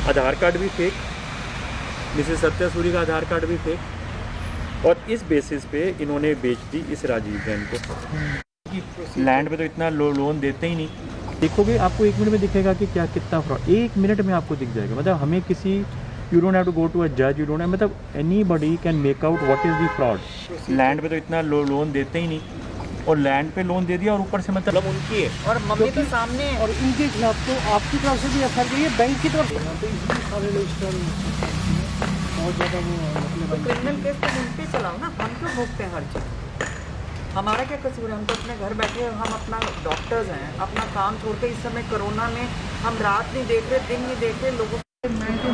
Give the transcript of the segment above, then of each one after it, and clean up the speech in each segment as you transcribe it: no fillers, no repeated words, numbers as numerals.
आधार card भी fake, Mrs Satya Suri का आधार card भी फेक, और इस बेसिस पे इन्होंने बेच दी इस राजीव जैन को। लैंड पे तो इतना लोन देते ही नहीं। देखोगे आपको 1 मिनट में दिखेगा कि क्या कितना फ्रॉड, 1 मिनट में आपको दिख जाएगा। मतलब हमें किसी, you don't have to go to a जज, यू डोंट हैव, मतलब anybody can make out what is the fraud. Land पे तो इतना लोन देते ही नहीं, और लैंड पे लोन दे दिया और ऊपर से मतलब उनकी है और मम्मी तो सामने है। और इनके खिलाफ तो आपकी तरफ से भी एफआईआर गई है, बैंक की तरफ से तो इसलिए सारे रजिस्टर बहुत ज़्यादा वो मतलब तो क्रिमिनल केस तो उन पे चलाओ ना, हम क्यों भोगते हैं हर चीज़? हमारा क्या कसूर है? हम तो अपने घर बैठे, हम अपना डॉक्टर्स हैं, अपना काम छोड़ के इस समय कोरोना में हम रात नहीं देख रहे, दिन नहीं देख रहे लोगों।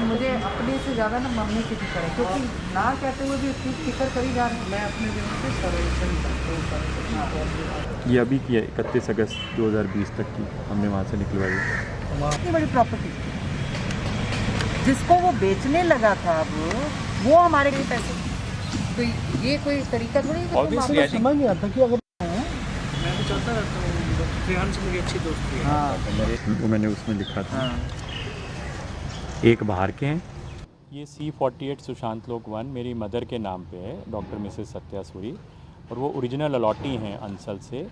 मुझे अपने से ज़्यादा ना मम्मी की फिक्र है, क्योंकि ना कहते हुए भी इतनी फिक्र करी जा रही है। मैं अपने दिनों से सर्वेक्षण ये अभी की है 31 अगस्त 2020 तक की हमने वहाँ से निकलवाई। इतनी बड़ी प्रॉपर्टी जिसको वो बेचने लगा था, अब वो हमारे लिए पैसे, तो ये कोई तरीका थोड़ी है। Obviously, I think- समझ नहीं आता कि अगर मैं भी चलता रहता हूँ, डॉक्टर रेहान से मेरी अच्छी दोस्ती है। हाँ मैंने उसमें लिखा था। हाँ। एक बाहर के हैं। ये C48 सुशांत लोक 1 मेरी मदर के नाम पे है, डॉक्टर मिसेस सत्या सूरी, और वो ओरिजिनल अलॉटी हैं अंसल से,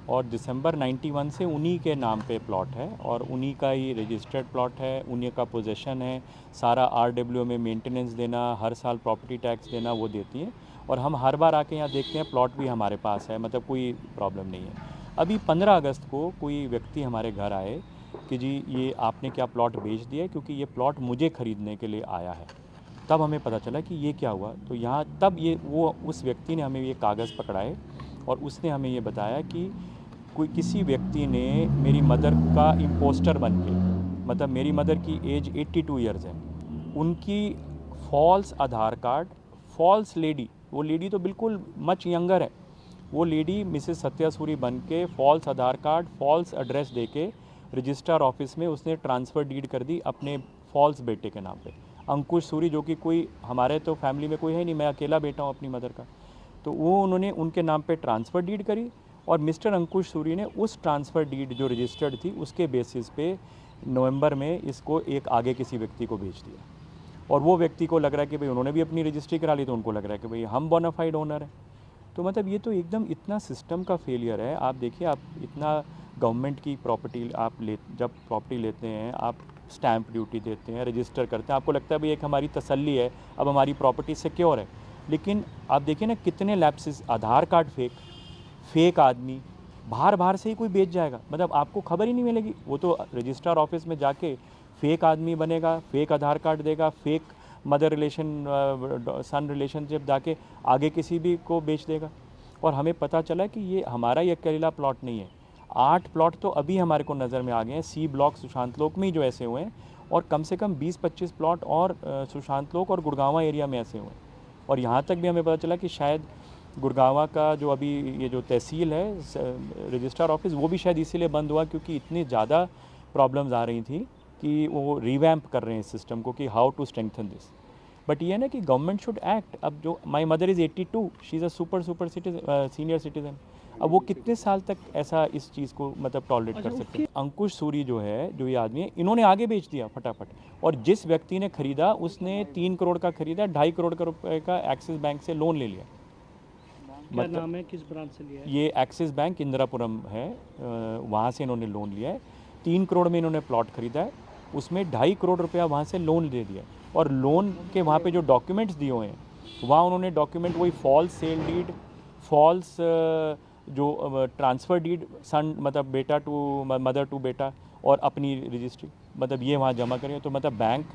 और दिसंबर 91 से उन्हीं के नाम पे प्लॉट है, और उन्हीं का ही रजिस्टर्ड प्लॉट है, उन्हीं का पोजेशन है। सारा RWO में मेंटेनेंस देना, हर साल प्रॉपर्टी टैक्स देना वो देती हैं, और हम हर बार आके यहाँ देखते हैं, प्लॉट भी हमारे पास है, मतलब कोई प्रॉब्लम नहीं है। अभी 15 अगस्त को कोई व्यक्ति हमारे घर आए कि जी ये आपने क्या प्लॉट बेच दिया है, क्योंकि ये प्लॉट मुझे ख़रीदने के लिए आया है। तब हमें पता चला कि ये क्या हुआ। तो यहाँ तब ये वो उस व्यक्ति ने हमें ये कागज़ पकड़ाए, और उसने हमें ये बताया कि कोई किसी व्यक्ति ने मेरी मदर का इम्पोस्टर बन के, मतलब मेरी मदर की एज 82 ईयर्स है, उनकी फॉल्स आधार कार्ड, फॉल्स लेडी, वो लेडी तो बिल्कुल मच यंगर है, वो लेडी मिसेस सत्या सूरी बन के फॉल्स आधार कार्ड, फॉल्स एड्रेस दे के रजिस्ट्रार ऑफिस में उसने ट्रांसफ़र डीड कर दी अपने फॉल्स बेटे के नाम पे, अंकुश सूरी, जो कि कोई हमारे तो फैमिली में कोई है नहीं, मैं अकेला बेटा हूँ अपनी मदर का। तो वो उन्होंने उनके नाम पे ट्रांसफ़र डीड करी, और मिस्टर अंकुश सूरी ने उस ट्रांसफ़र डीड जो रजिस्टर्ड थी उसके बेसिस पे नवंबर में इसको एक आगे किसी व्यक्ति को भेज दिया, और वो व्यक्ति को लग रहा है कि भाई उन्होंने भी अपनी रजिस्ट्री करा ली, तो उनको लग रहा है कि भाई हम बोनाफाइड ओनर हैं। तो मतलब ये तो एकदम इतना सिस्टम का फेलियर है। आप देखिए, आप इतना गवर्नमेंट की प्रॉपर्टी आप जब प्रॉपर्टी लेते हैं, आप स्टैंप ड्यूटी देते हैं, रजिस्टर करते हैं, आपको लगता है भाई एक हमारी तसल्ली है, अब हमारी प्रॉपर्टी सिक्योर है। लेकिन आप देखिए ना कितने लैप्सेस, आधार कार्ड फेक आदमी, बाहर से ही कोई बेच जाएगा, मतलब आपको खबर ही नहीं मिलेगी। वो तो रजिस्ट्रार ऑफिस में जाके फेक आदमी बनेगा, फेक आधार कार्ड देगा, फेक मदर रिलेशन सन रिलेशनशिप जाके आगे किसी भी को बेच देगा। और हमें पता चला कि ये हमारा ये अकेला प्लॉट नहीं है, 8 प्लॉट तो अभी हमारे को नज़र में आ गए हैं C ब्लॉक सुशांत लोक में ही जो ऐसे हुए हैं, और कम से कम 20-25 प्लॉट और सुशांत लोक और गुड़गांवा एरिया में ऐसे हुए हैं। और यहाँ तक भी हमें पता चला कि शायद गुड़गांवा का जो अभी ये जो तहसील है रजिस्ट्रार ऑफिस, वो भी शायद इसीलिए बंद हुआ क्योंकि इतनी ज़्यादा प्रॉब्लम्स आ रही थी कि वो रिवैम्प कर रहे हैं इस सिस्टम को कि how to strengthen this. But ये है ना कि गवर्नमेंट शुड एक्ट। अब जो my mother is 82, she is a super citizen, senior citizen, अब वो कितने साल तक ऐसा इस चीज़ को मतलब टॉलरेट कर सकते हैं। अंकुश सूरी जो है, जो ये आदमी है, इन्होंने आगे बेच दिया फटाफट, और जिस व्यक्ति ने खरीदा उसने 3 करोड़ का खरीदा, 2.5 करोड़ का रुपए का एक्सिस बैंक से लोन ले लिया। क्या नाम है, किस ब्रांच से लिया है? ये एक्सिस बैंक इंदिरापुरम है, वहाँ से इन्होंने लोन लिया है। 3 करोड़ में इन्होंने प्लॉट खरीदा है, उसमें 2.5 करोड़ रुपया वहाँ से लोन दे दिया, और लोन के वहाँ पे जो डॉक्यूमेंट्स दिए हुए हैं, वहाँ उन्होंने डॉक्यूमेंट वही फॉल्स सेल डीड, फॉल्स जो ट्रांसफ़र डीड, सन मतलब बेटा टू मदर टू बेटा, और अपनी रजिस्ट्री, मतलब ये वहाँ जमा करें। तो मतलब बैंक,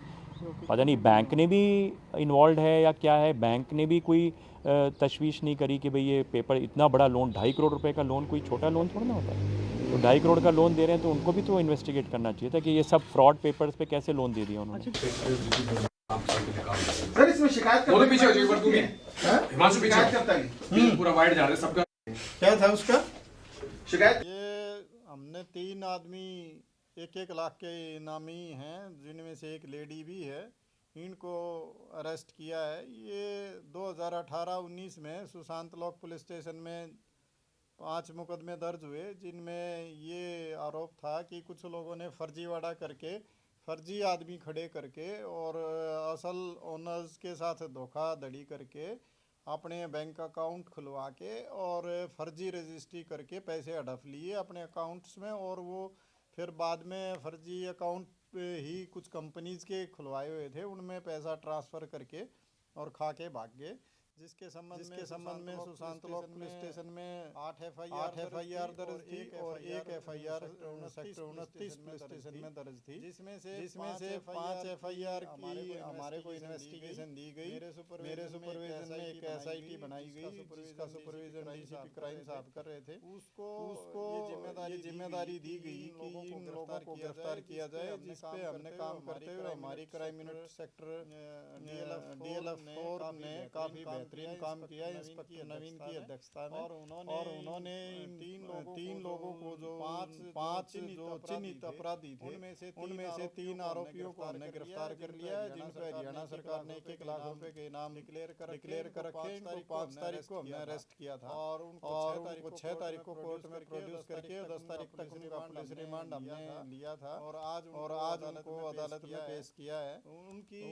पता नहीं बैंक ने भी इन्वॉल्व है या क्या है, बैंक ने भी कोई तशवीश नहीं करी कि भाई ये पेपर इतना बड़ा लोन, 2.5 करोड़ रुपए का लोन कोई छोटा लोन थोड़ा ना होता है। तो 2.5 करोड़ का लोन दे रहे हैं तो उनको भी तो इन्वेस्टिगेट करना चाहिए था कि ये सब फ्रॉड पेपर्स पे कैसे लोन दे दिया उन्होंने। सर इसमें शिकायत वो तो पीछे हो जाओ, एक बार तुम्हें हिमांशु पीछे शिकायत करता है पूरा वाइड जा रहा है सबका। क्या था उसका शिकायत? ये हमने 3 आदमी 1-1 लाख के इनामी हैं, जिनमें से एक लेडी भी है, इनको अरेस्ट किया है। ये 2018-19 में सुशांत लोक पुलिस स्टेशन में 5 मुकदमे दर्ज हुए, जिनमें ये आरोप था कि कुछ लोगों ने फर्जीवाड़ा करके फर्जी आदमी खड़े करके और असल ओनर्स के साथ धोखाधड़ी करके अपने बैंक अकाउंट खुलवा के और फर्जी रजिस्ट्री करके पैसे हड़प लिए अपने अकाउंट्स में, और वो फिर बाद में फर्जी अकाउंट ही कुछ कंपनीज के खुलवाए हुए थे, उनमें पैसा ट्रांसफ़र करके और खा के भाग गए। जिसके संबंध में सुशांत लोक पुलिस स्टेशन में 8 एफआईआर दर्ज थी और एक एफआईआर सेक्टर 29 पुलिस स्टेशन में दर्ज थी, जिसमें से 5 एफआईआर की हमारे को इन्वेस्टिगेशन दी गई। मेरे सुपरविजन में एक एसआईटी बनाई गई जिसका सुपरविजन डीसीपी क्राइम साहब कर रहे थे। उसको ये जिम्मेदारी दी गई कि इन लोगों को गिरफ्तार किया जाए, जिस पे हमने काम करते हुए हमारी क्राइम यूनिट सेक्टर DLF 4 ने काफ़ी बेहतरीन काम किया इंस्पेक्टर नवीन की अध्यक्षता में, और उन्होंने तीन लोगों को जो पांच जो चिन्हित अपराधी थे उनमें से 3 आरोपियों को हमने गिरफ्तार कर लिया है, जिन पर हरियाणा सरकार ने 1 लाख रुपए के इनाम डिक्लेयर कर रखे। इनको 5 तारीख को हमने अरेस्ट किया था और उनको 6 तारीख को कोर्ट में प्रोड्यूस करके 10 तारीख तक उनका पुलिस रिमांड हमने लिया था और आज उनको अदालत में पेश किया है। उनकी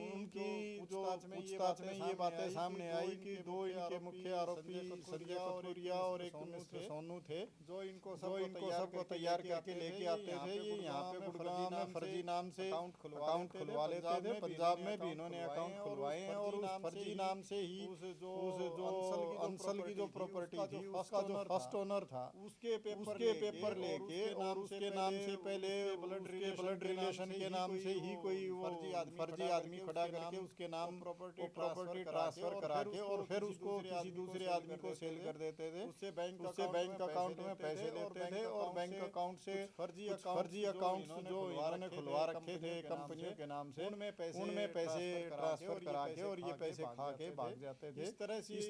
जो पूछताछ में ये बातें सामने आई कि 2 इनके मुख्य आरोपी संजय कथुरिया और एक मिस्टर सोनू थे, जो इनको सबको तैयार करके लेके आते थे। ये यहाँ पे गुड़गांव में फर्जी नाम से अकाउंट खुलवा लेते थे। पंजाब में भी इन्होंने अकाउंट खुलवाए हैं और उस फर्जी नाम से ही उस जो अंसल की जो प्रॉपर्टी थी उसका जो फर्स्ट ओनर था उसके पेपर लेके और उसके नाम से पहले ब्लड रिलेशन के नाम से ही कोई वो फर्जी आदमी खड़ा करके उसके नाम प्रॉपर्टी ट्रांसफर करा के और फिर उसको किसी दूसरे आदमी को सेल कर देते थे। उससे बैंक अकाउंट में पैसे लेते थे और बैंक अकाउंट से फर्जी अकाउंट जो इन्होंने खुलवा रखे थे कंपनियों के नाम से उनमें पैसे ट्रांसफर करा के और ये पैसे खा के भाग जाते थे। इस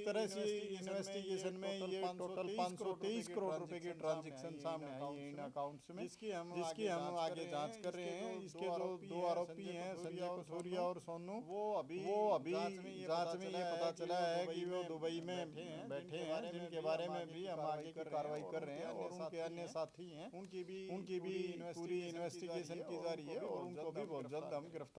तरह से इन्वेस्टिगेशन में ये टोटल 523 करोड़ रुपए की ट्रांजैक्शन सामने आई है इन अकाउंट्स में, जिसकी हम आगे जांच कर रहे हैं। इसके जो 2 आरोपी हैं संजय कथुरिया और सोनू, वो अभी जांच में ये पता चला है कि वो दुबई में बैठे हैं, जिनके बारे में भी हम आगे की कार्रवाई कर रहे हैं और उनके अन्य साथी हैं, उनकी भी पूरी इन्वेस्टिगेशन की जा रही है और उनको भी बहुत जल्द हम गिरफ्तार